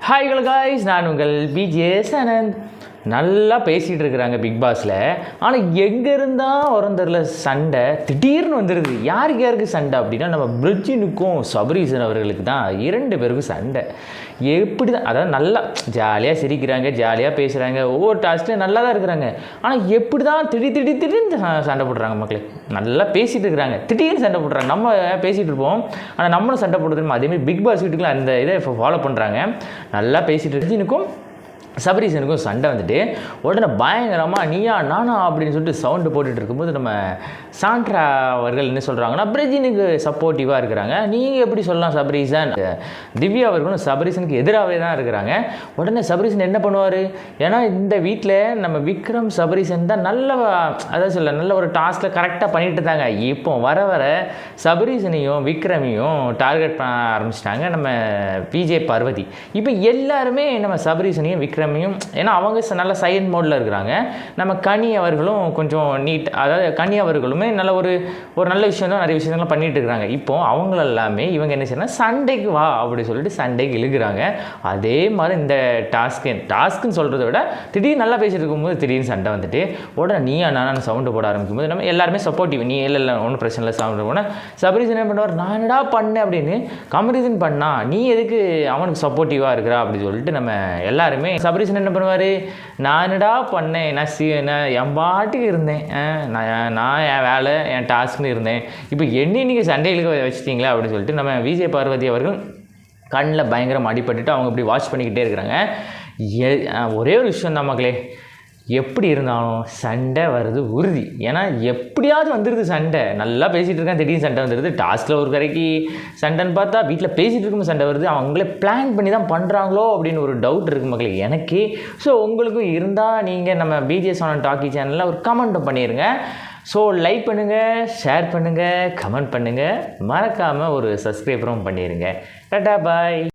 Hi guys, நான் உங்கள் BJS Anand. நல்லா பேசிகிட்டு இருக்கிறாங்க பிக் பாஸில். ஆனால் எங்கே இருந்தால் வரந்தரில் சண்டை திடீர்னு வந்துடுது. யாருக்கு சண்டை அப்படின்னா நம்ம பிரிட்ஜினுக்கும் சபரீசன் அவர்களுக்கு தான் 2 பேருக்கும் சண்டை. எப்படி தான், அதாவது நல்லா ஜாலியாக சிரிக்கிறாங்க, ஜாலியாக பேசுகிறாங்க, ஒவ்வொரு டாஸ்க்லையும் நல்லா தான் இருக்கிறாங்க. ஆனால் எப்படி தான் திடீர்னு சண்டை போடுறாங்க மக்களே. நல்லா பேசிகிட்டு இருக்கிறாங்க, திடீர்னு சண்டை போடுறாங்க. நம்ம பேசிகிட்டு இருப்போம், ஆனால் நம்மளும் சண்டை போடுறது. அதேமாதிரி பிக் பாஸ் வீட்டுக்குள்ள அந்த இதை ஃபாலோ பண்ணுறாங்க. நல்லா பேசிகிட்டு பிரிட்ஜினுக்கும் சபரீசனுக்கும் சண்டை வந்துட்டு உடனே பயங்கரமாக நீயா நானா அப்படின்னு சொல்லிட்டு சவுண்டு போட்டுட்டு இருக்கும்போது நம்ம சாண்ட்ரா அவர்கள் என்ன சொல்கிறாங்கன்னா பிரிட்ஜினுக்கு சப்போர்ட்டிவாக இருக்கிறாங்க. நீங்கள் எப்படி சொல்லலாம் சபரீசன்? திவ்யா அவர்களும் சபரீசனுக்கு எதிராகவே தான் இருக்கிறாங்க. உடனே சபரீசன் என்ன பண்ணுவார்? ஏன்னா இந்த வீட்டில் நம்ம விக்ரம் சபரீசன் தான் நல்ல ஒரு டாஸ்கில் கரெக்டாக பண்ணிட்டு இருந்தாங்க. இப்போ வர சபரீசனையும் விக்ரமையும் டார்கெட் பண்ண ஆரம்பிச்சிட்டாங்க நம்ம பிஜே பார்வதி. இப்போ எல்லாருமே நம்ம சபரீசனையும் விக்ரம், ஏன்னா அவங்க நல்ல சைலண்ட் மோடில் இருக்கிறாங்க. நம்ம கனி அவர்களும் கொஞ்சம் நீட், அதாவது கனி அவர்களுமே நல்ல ஒரு நல்ல விஷயம் தான், நிறைய விஷயங்கள்லாம் பண்ணிட்டு இருக்கிறாங்க. இப்போ அவங்க எல்லாமே இவங்க என்ன செய்யணும், சண்டைக்கு வா அப்படி சொல்லிட்டு சண்டைக்கு இழுக்கிறாங்க. அதே மாதிரி இந்த டாஸ்க்குன்னு சொல்கிறத விட திடீர்னு நல்லா பேசிட்டு இருக்கும்போது திடீர்னு சண்டை வந்துட்டு உடனே நீயா நானும் சவுண்டு போட ஆரம்பிக்கும் போது நம்ம எல்லாருமே சப்போர்ட்டிவ், நீ இல்லை ஒன்றும் பிரச்சனை இல்லை சவுண்டு போனால் சபரீசன் என்ன பண்ணுவார், நான் என்னடா பண்ணேன் அப்படின்னு கம்பரிசன் பண்ணா, நீ எதுக்கு அவனுக்கு சப்போர்ட்டிவாக இருக்கிறா அப்படின்னு சொல்லிட்டு நம்ம எல்லாருமே சபரீசன் என்ன பண்ணுவார், நான் என்னடா பண்ணேன், நான் என் பாட்டுக்கு இருந்தேன், நான் என் வேலை என் டாஸ்க்னு இருந்தேன், இப்போ நீங்கள் சண்டைகளுக்கு வச்சுட்டீங்களா அப்படின்னு சொல்லிட்டு நம்ம விஜய் பார்வதி அவர்கள் கண்ணில் பயங்கரம் அடிபட்டுட்டு அவங்க இப்படி வாட்ச் பண்ணிக்கிட்டே இருக்கிறாங்க. ஒரே ஒரு விஷயம் தான் மக்களே, எப்படி இருந்தாலும் சண்டை வருது உறுதி. ஏன்னா எப்படியாவது வந்துடுது சண்டை. நல்லா பேசிகிட்டு இருக்கேன், திடீர்னு சண்டை வந்துடுது. டாஸ்கில் ஒரு கரைக்கு சண்டைன்னு பார்த்தா வீட்டில் பேசிகிட்டு இருக்கும்போது சண்டை வருது. அவங்களே பிளான் பண்ணி தான் பண்ணுறாங்களோ அப்படின்னு ஒரு டவுட் இருக்குது மக்களுக்கு, எனக்கு. ஸோ உங்களுக்கும் இருந்தால் நீங்கள் நம்ம பிஜேஎஸ் ஆனந்த் டாக்கி சேனலில் ஒரு கமெண்ட் பண்ணிடுங்க. ஸோ லைக் பண்ணுங்கள், ஷேர் பண்ணுங்கள், கமெண்ட் பண்ணுங்கள், மறக்காமல் ஒரு சப்ஸ்கிரைபரும் பண்ணிடுங்க. டாடா பாய்.